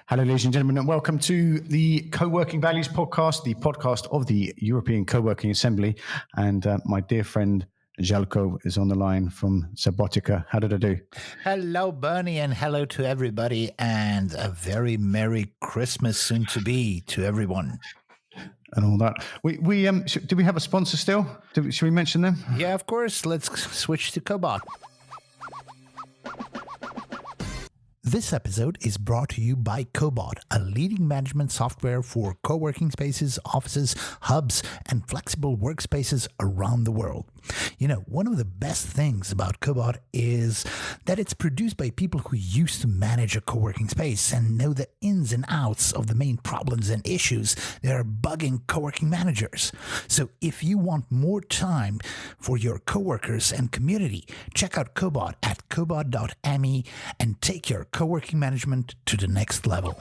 Hello, ladies and gentlemen, and welcome to the Coworking Values podcast, the podcast of the European Coworking Assembly. And my dear friend Željko is on the line from Sabotica. How did I do? Hello, Bernie, and hello to everybody, and a very Merry Christmas soon to be to everyone. And all that. Do we have a sponsor still? Should we mention them? Yeah, of course. Let's switch to Cobot. This episode is brought to you by Cobot, a leading management software for co-working spaces, offices, hubs, and flexible workspaces around the world. You know, one of the best things about Cobot is that it's produced by people who used to manage a co-working space and know the ins and outs of the main problems and issues that are bugging co-working managers. So if you want more time for your co-workers and community, check out Cobot at cobot.me and take your co-working management to the next level.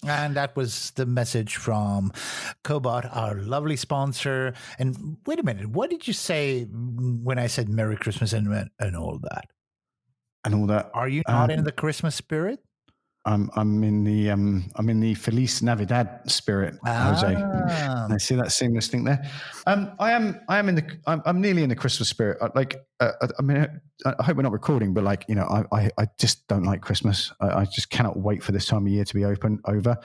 And that was the message from Cobot, our lovely sponsor. And wait a minute, what did you say when I said Merry Christmas and all that? And all that. Are you not in the Christmas spirit? I'm in the Feliz Navidad spirit, Jose. I see that seamless thing there. I'm nearly in the Christmas spirit. I hope we're not recording, but I just don't like Christmas. I just cannot wait for this time of year to be over.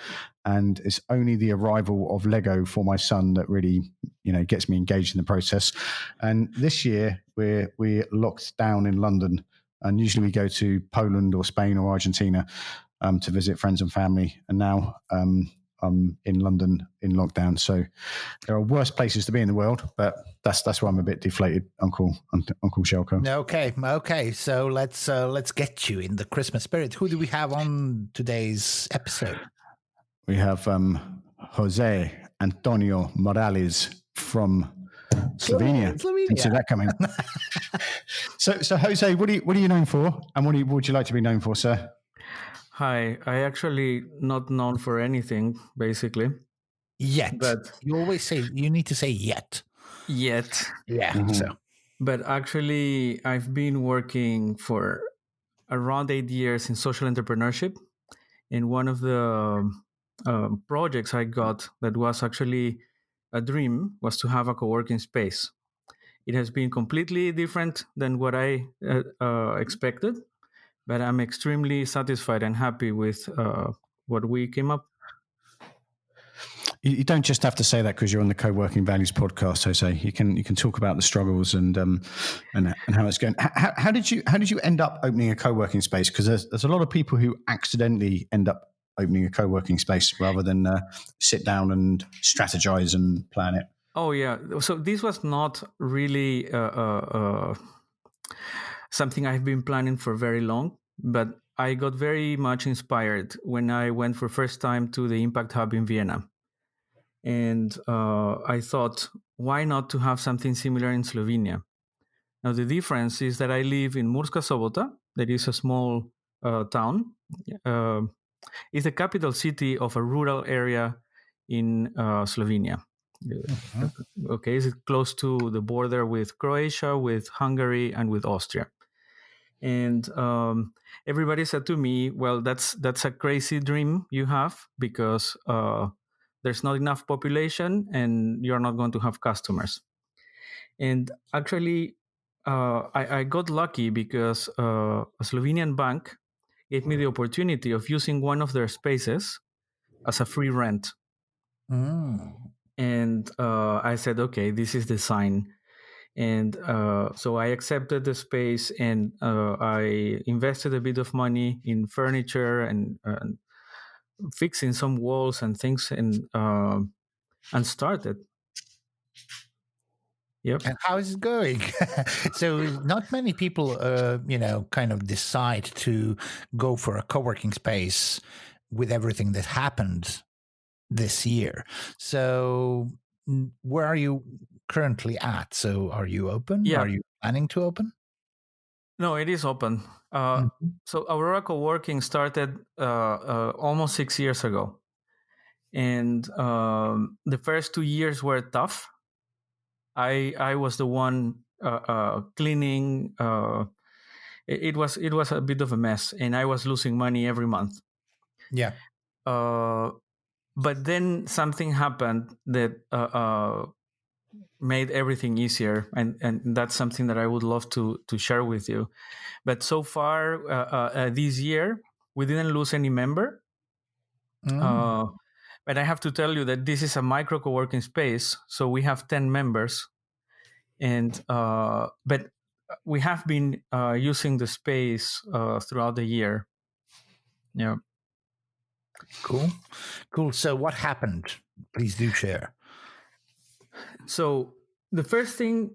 And it's only the arrival of Lego for my son that really, gets me engaged in the process. And this year we're locked down in London, and usually we go to Poland or Spain or Argentina to visit friends and family. And now I'm in London in lockdown. So there are worse places to be in the world, but that's why I'm a bit deflated, Uncle Željko. Okay. So let's get you in the Christmas spirit. Who do we have on today's episode? We have Jose Antonio Morales from Slovenia. Didn't see that coming. So Jose, what are you known for, and what would you like to be known for, sir? Hi, I actually not known for anything, basically. Yet. But you always say, you need to say yet. Yet. Yeah. Mm-hmm. So. But actually, I've been working for around 8 years in social entrepreneurship. And one of the projects I got that was actually a dream was to have a co-working space. It has been completely different than what I expected. But I'm extremely satisfied and happy with what we came up. You don't just have to say that because you're on the Coworking Values podcast, Jose. You can talk about the struggles and how it's going. How did you end up opening a co-working space? Because there's a lot of people who accidentally end up opening a co-working space rather than sit down and strategize and plan it. Oh yeah. So this was not really something I've been planning for very long, but I got very much inspired when I went for first time to the Impact Hub in Vienna. And I thought, why not to have something similar in Slovenia? Now, the difference is that I live in Murska Sobota, that is a small town. It's the capital city of a rural area in Slovenia. Uh-huh. Okay, it's close to the border with Croatia, with Hungary, and with Austria. And everybody said to me, well, that's a crazy dream you have because there's not enough population and you're not going to have customers. And actually, I got lucky because a Slovenian bank gave me the opportunity of using one of their spaces as a free rent. And I said, okay, this is the sign. And so I accepted the space, and I invested a bit of money in furniture and fixing some walls and things, and started. Yep. And how is it going? So not many people, kind of decide to go for a co-working space with everything that happened this year. So where are you currently at? So are you open? Yeah. Are you planning to open? No, it is open. So Aurora Co-working started almost 6 years ago. And the first 2 years were tough. I was the one cleaning it was a bit of a mess, and I was losing money every month. Yeah. But then something happened that made everything easier, and that's something that I would love to share with you. But so far, this year, we didn't lose any member. But I have to tell you that this is a micro co-working space, so we have 10 members, and but we have been using the space throughout the year. Yeah. Cool. So what happened? Please do share. So the first thing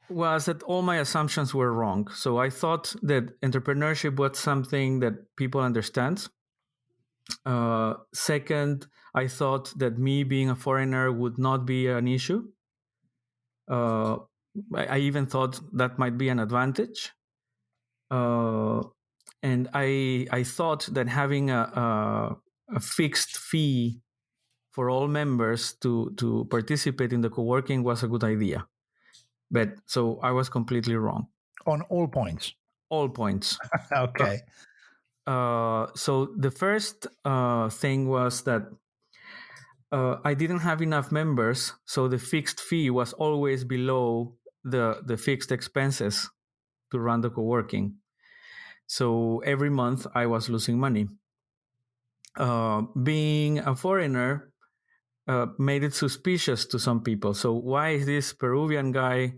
was that all my assumptions were wrong. So I thought that entrepreneurship was something that people understand. Second, I thought that me being a foreigner would not be an issue. I even thought that might be an advantage. And I thought that having a fixed fee for all members to participate in the co-working was a good idea. But so I was completely wrong. On all points. All points. Okay. So the first thing was that I didn't have enough members, so the fixed fee was always below the fixed expenses to run the co-working. So every month I was losing money. Being a foreigner made it suspicious to some people. So why is this Peruvian guy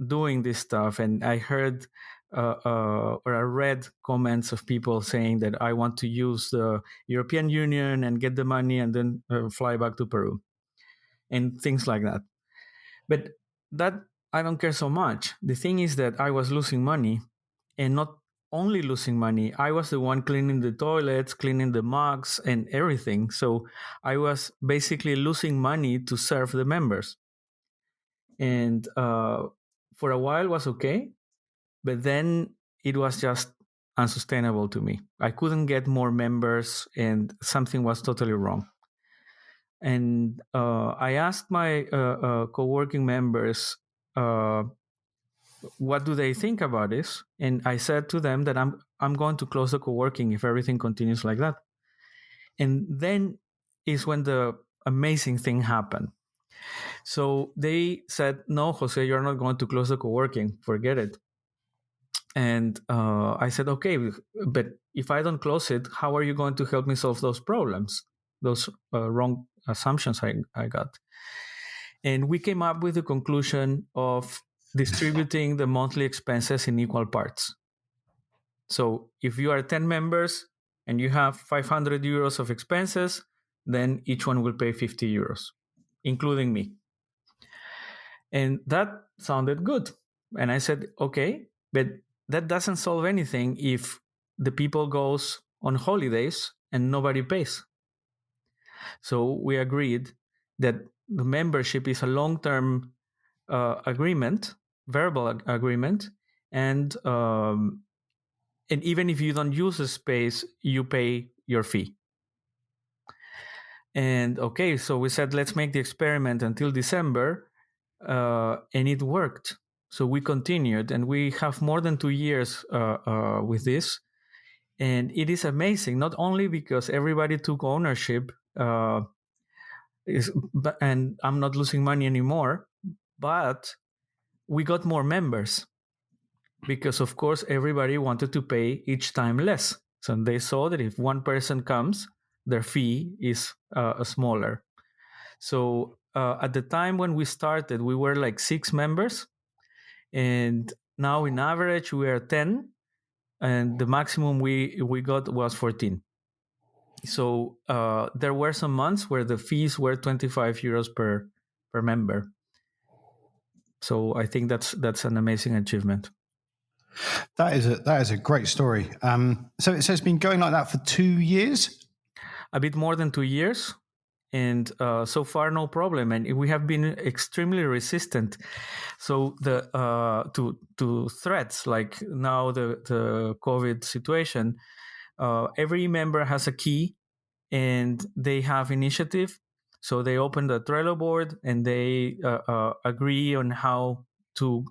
doing this stuff? And I heard or I read comments of people saying that I want to use the European Union and get the money and then fly back to Peru and things like that. But that I don't care so much. The thing is that I was losing money, and not only losing money, I was the one cleaning the toilets, cleaning the mugs and everything. So I was basically losing money to serve the members. And for a while was okay, but then it was just unsustainable to me. I couldn't get more members, and something was totally wrong. And I asked my co-working members, what do they think about this? And I said to them that I'm going to close the co-working if everything continues like that. And then is when the amazing thing happened. So they said, no, Jose, you're not going to close the co-working. Forget it. And I said, okay, but if I don't close it, how are you going to help me solve those problems, those wrong assumptions I got? And we came up with the conclusion of distributing the monthly expenses in equal parts. So if you are 10 members and you have 500 euros of expenses, then each one will pay 50 euros, including me. And that sounded good. And I said, okay, but that doesn't solve anything if the people goes on holidays and nobody pays. So we agreed that the membership is a long-term agreement, verbal agreement, and even if you don't use the space, you pay your fee. And okay, so we said, let's make the experiment until December, and it worked. So we continued, and we have more than 2 years with this. And it is amazing, not only because everybody took ownership, and I'm not losing money anymore, but we got more members because, of course, everybody wanted to pay each time less. So they saw that if one person comes, their fee is smaller. So at the time when we started, we were like 6 members. And now in average, we are 10. And the maximum we got was 14. So there were some months where the fees were 25 euros per member. So I think that's an amazing achievement. That is a great story. So it says it's been going like that for 2 years? A bit more than 2 years. And so far, no problem. And we have been extremely resistant. So the to threats like now the COVID situation, every member has a key and they have initiative. So they open the Trello board and they agree on how to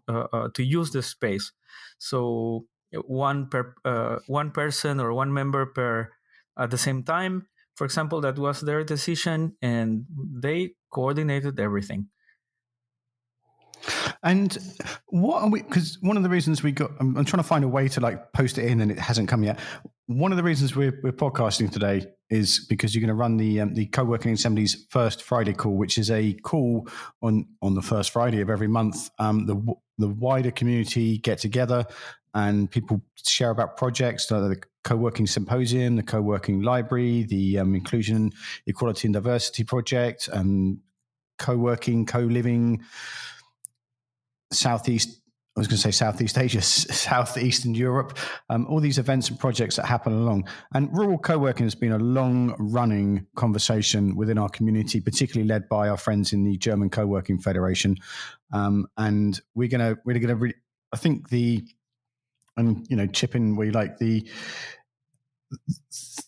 use the space. So one person or one member per at the same time. For example, that was their decision, and they coordinated everything. And what are we? Because one of the reasons we got, I'm trying to find a way to like post it in, and it hasn't come yet. One of the reasons we're podcasting today is because you're going to run the Co-working Assembly's first Friday call, which is a call on the first Friday of every month. The wider community get together and people share about projects, the co-working symposium, the co-working library, the inclusion, equality and diversity project, co-working, co-living. Southeast Asia, Southeastern Europe, all these events and projects that happen along. And rural co-working has been a long-running conversation within our community, particularly led by our friends in the German Co-working Federation. And we're going to, I think chip in, we like the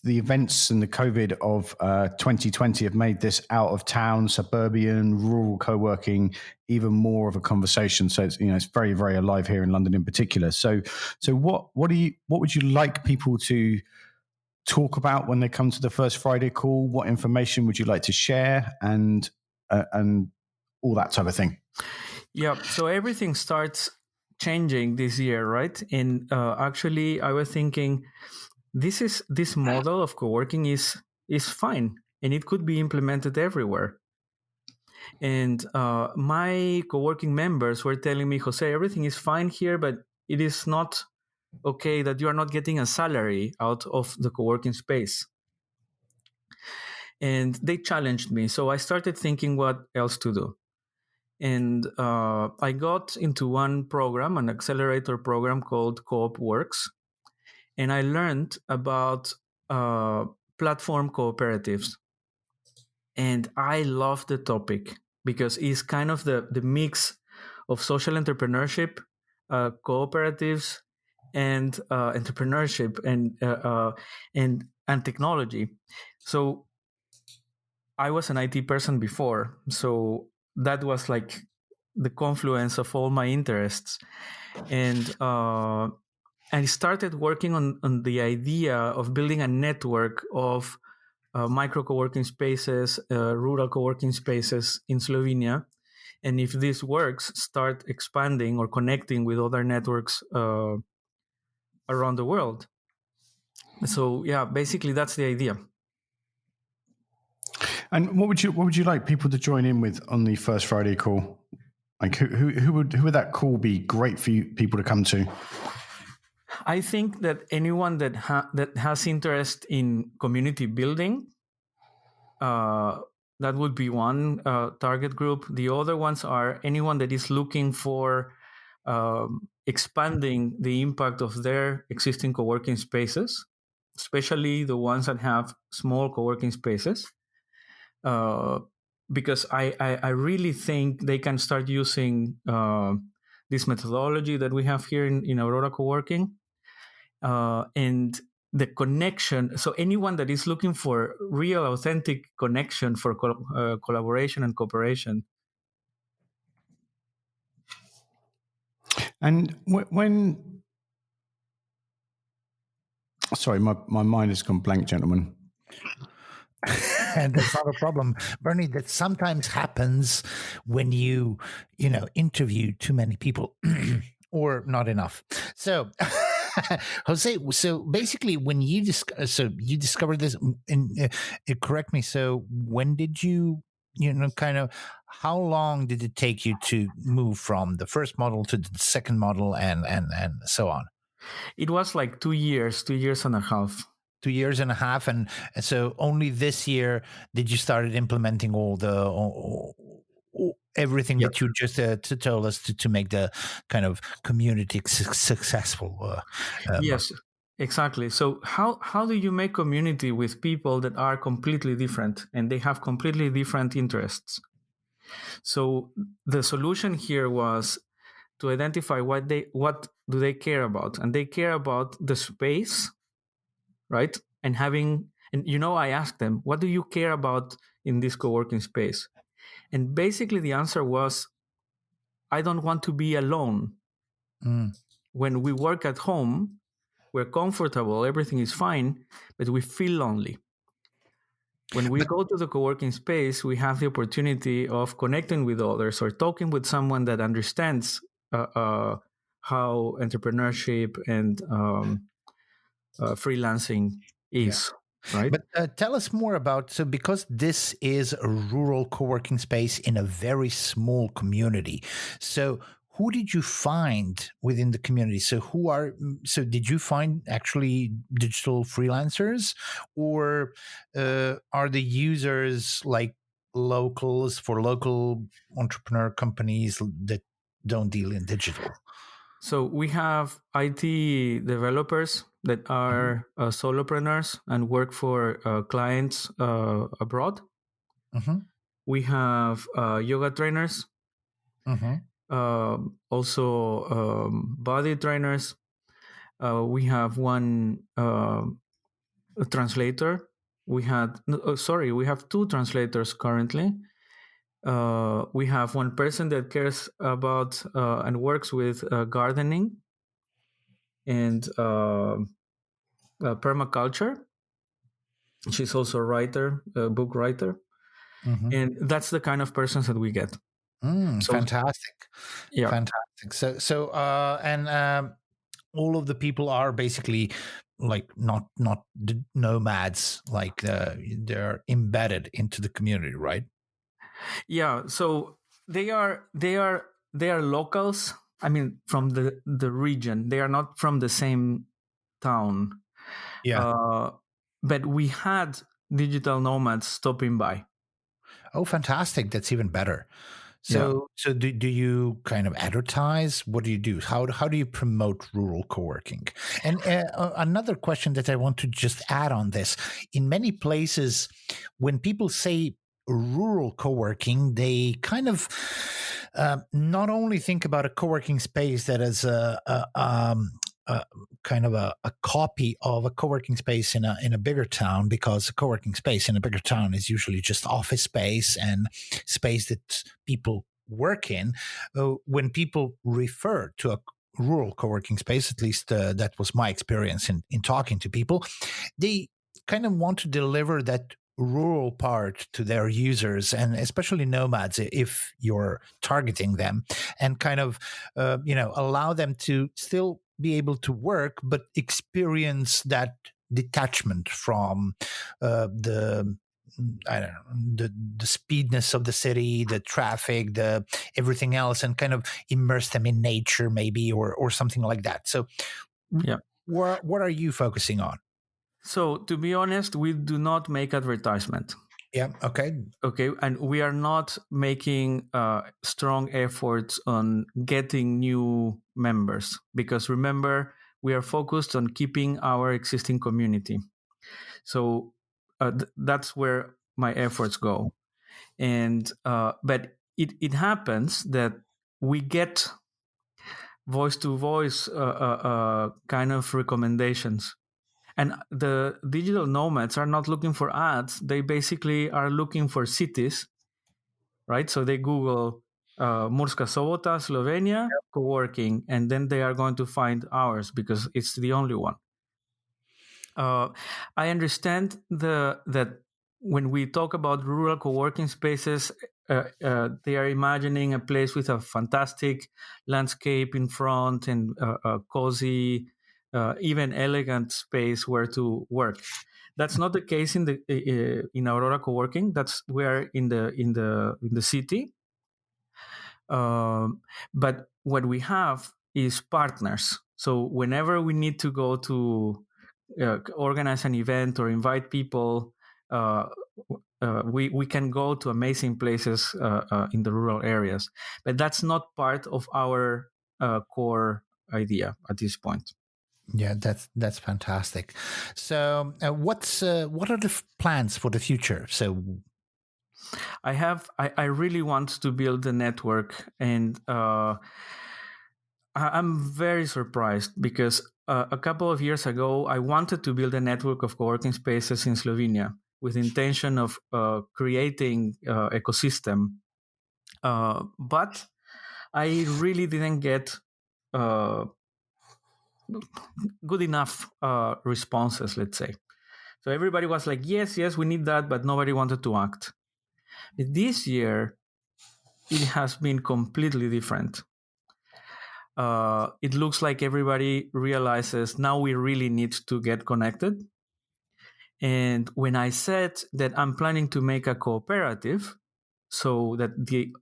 events and the COVID of 2020 have made this out of town, suburban, rural co-working even more of a conversation. So it's very, very alive here in London in particular. So what would you like people to talk about when they come to the first Friday call? What information would you like to share, and all that type of thing? Yeah. So everything starts changing this year, right? And actually, I was thinking, this model of co-working is fine, and it could be implemented everywhere. And my co-working members were telling me, Jose, everything is fine here, but it is not okay that you are not getting a salary out of the co-working space. And they challenged me. So I started thinking what else to do. And I got into one program, an accelerator program called Co-op Works. And I learned about platform cooperatives. And I love the topic because it's kind of the mix of social entrepreneurship, cooperatives, and entrepreneurship and technology. So I was an IT person before, so that was like the confluence of all my interests. And I started working on the idea of building a network of micro co-working spaces, rural co-working spaces in Slovenia. And if this works, start expanding or connecting with other networks around the world. So yeah, basically that's the idea. And what would you like people to join in with on the first Friday call? Like who would that call be great for people to come to? I think that anyone that has interest in community building, that would be one target group. The other ones are anyone that is looking for expanding the impact of their existing co-working spaces, especially the ones that have small co-working spaces. Because I really think they can start using this methodology that we have here in Aurora Co-working. And the connection. So anyone that is looking for real, authentic connection for collaboration and cooperation. And when, sorry, my mind has gone blank, gentlemen. And that's not a problem, Bernie. That sometimes happens when you interview too many people or not enough. So Jose, so basically when you discovered this, and correct me, so when did you how long did it take you to move from the first model to the second model and so on? It was like 2 years and a half. 2 years and a half, and so only this year did you started implementing all everything that you just told us to make the kind of community successful. Yes, exactly. So how do you make community with people that are completely different and they have completely different interests? So the solution here was to identify what do they care about, and they care about the space, right? And I asked them, what do you care about in this co-working space? And basically the answer was, I don't want to be alone. when we work at home, we're comfortable, everything is fine, but we feel lonely. When we go to the co-working space, we have the opportunity of connecting with others or talking with someone that understands how entrepreneurship and freelancing Yeah. is, right? But tell us more about, so because this is a rural co-working space in a very small community, so who did you find within the community? So did you find actually digital freelancers, or are the users like locals for local entrepreneur companies that don't deal in digital? So we have IT developers that are solopreneurs and work for clients abroad. Mm-hmm. We have yoga trainers, Mm-hmm. also body trainers. We have one translator. We had sorry, we have two translators currently. We have one person that cares about and works with gardening and permaculture. She's also a writer, a book writer, Mm-hmm. and that's the kind of persons that we get. So Fantastic. yeah, Fantastic. And all of the people are basically like not the nomads, like they're embedded into the community, right? yeah. So they are locals. I mean, from the region. They are not from the same town. Yeah. Uh, but we had digital nomads stopping by. Oh, fantastic. That's even better. Yeah. So do you kind of advertise? What do you do? How do you promote rural co-working? And another question that I want to just add on this: in many places, when people say rural co-working, they kind of not only think about a co-working space that is a kind of a copy of a co-working space in a bigger town, because a co-working space in a bigger town is usually just office space and space that people work in. When people refer to a rural co-working space, at least that was my experience in talking to people, they kind of want to deliver that rural part to their users, and especially nomads if you're targeting them, and kind of allow them to still be able to work but experience that detachment from the I don't know, the speedness of the city, the traffic, the everything else, and kind of immerse them in nature, maybe, or something like that. So, Yeah. what are you focusing on? So to be honest, we do not make advertisement. Yeah. Okay. Okay, and we are not making strong efforts on getting new members, because remember, we are focused on keeping our existing community. So that's where my efforts go. And but it happens that we get voice to voice kind of recommendations. And the digital nomads are not looking for ads. They basically are looking for cities, right? So they Google Murska Sobota, Slovenia, co-working, and then they are going to find ours because it's the only one. I understand that when we talk about rural co-working spaces, they are imagining a place with a fantastic landscape in front and a cozy, even elegant space where to work. That's not the case in Aurora Co-working. That's where in the city. But what we have is partners. So whenever we need to go to organize an event or invite people, uh, we can go to amazing places in the rural areas. But that's not part of our core idea at this point. Yeah, that's fantastic. So, what are the plans for the future? So, I really want to build a network, and I'm very surprised because a couple of years ago, I wanted to build a network of co-working spaces in Slovenia with intention of creating ecosystem. But I really didn't get uh, good enough responses, let's say. So everybody was like, yes, we need that, but nobody wanted to act. This year, it has been completely different. It looks like everybody realizes now we really need to get connected. And when I said that I'm planning to make a cooperative, so that the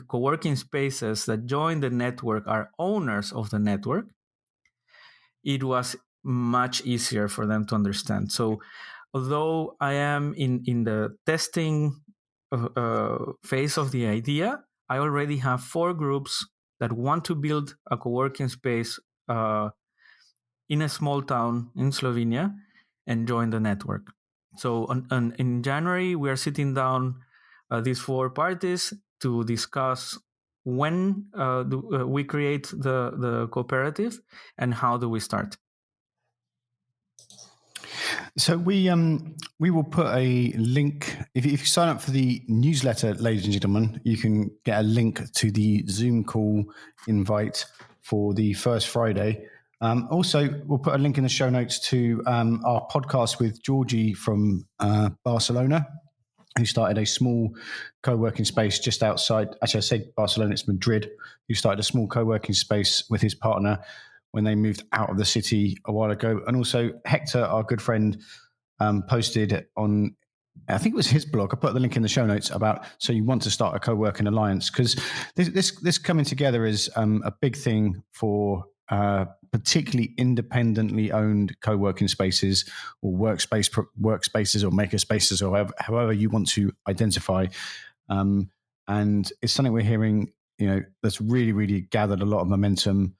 co-working spaces that join the network are owners of the network, it was much easier for them to understand. So although I am in the testing phase of the idea, I already have 4 groups that want to build a co-working space in a small town in Slovenia and join the network. So in January, we are sitting down these 4 parties to discuss when we create the cooperative and how do we start. So we will put a link. If you sign up for the newsletter, ladies and gentlemen, you can get a link to the Zoom call invite for the first Friday. Also, we'll put a link in the show notes to our podcast with Georgie from Barcelona, who started a small co-working space just outside. Actually, I say Barcelona, it's Madrid. Who started a small co-working space with his partner when they moved out of the city a while ago. And also Hector, our good friend, posted on, I think it was his blog, I put the link in the show notes, about, so you want to start a co-working alliance, because this coming together is a big thing for particularly independently owned co-working spaces or workspaces or maker spaces, or however you want to identify. And it's something we're hearing, that's really, really gathered a lot of momentum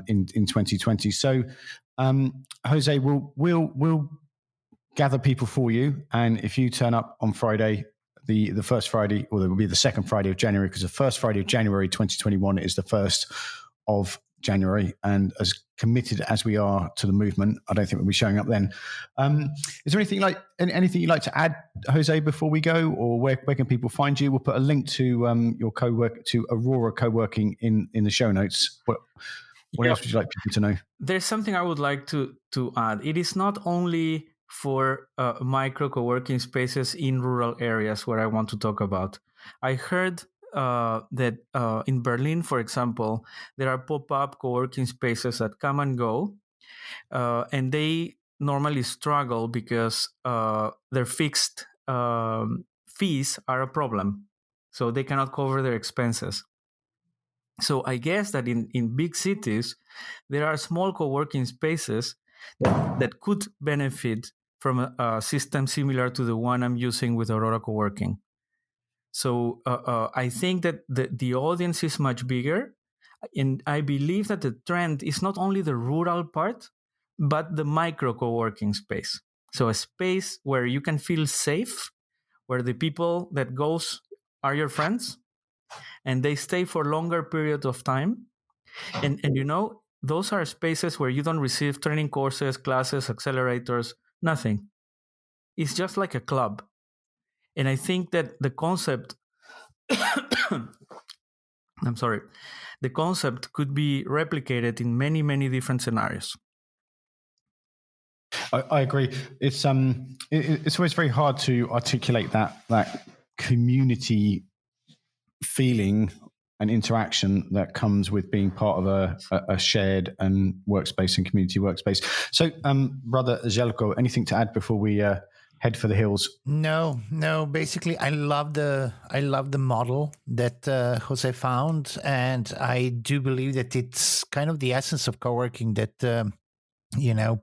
in 2020. So, Jose, we'll gather people for you, and if you turn up on Friday, the first Friday, or it will be the second Friday of January, because the first Friday of January 2021 is the 1st of January, and as committed as we are to the movement, I don't think we'll be showing up then. Is there anything you'd like to add, Jose, before we go, or where can people find you? We'll put a link to your to Aurora Co-working in the show notes. What else would you like people to know? There's something I would like to add. It is not only for micro co-working spaces in rural areas where I want to talk about. I heard that in Berlin, for example, there are pop-up co-working spaces that come and go, and they normally struggle because their fixed fees are a problem. So they cannot cover their expenses. So I guess that in big cities, there are small co-working spaces that could benefit from a system similar to the one I'm using with Aurora Co-working. So I think that the audience is much bigger, and I believe that the trend is not only the rural part, but the micro co-working space. So a space where you can feel safe, where the people that goes are your friends, and they stay for longer periods of time. And those are spaces where you don't receive training courses, classes, accelerators, nothing. It's just like a club. And I think that the concept, the concept could be replicated in many, many different scenarios. I agree. It's always very hard to articulate that community feeling and interaction that comes with being part of a shared and workspace and community workspace. So, Brother Zelko, anything to add before we head for the hills? No. Basically, I love the model that Jose found, and I do believe that it's kind of the essence of co-working, that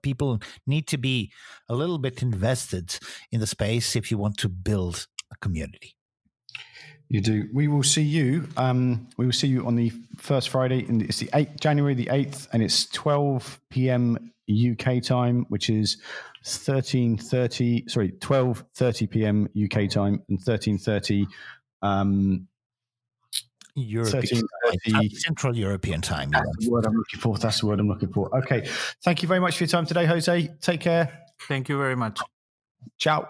people need to be a little bit invested in the space if you want to build a community. You do. We will see you. We will see you on the first Friday. It's the 8th, January the 8th, and it's 12 p.m. UK time, which is 12:30 p.m. UK time, and 13:30 Central European time. That's the word I'm looking for. Okay. Thank you very much for your time today, Jose. Take care. Thank you very much. Ciao.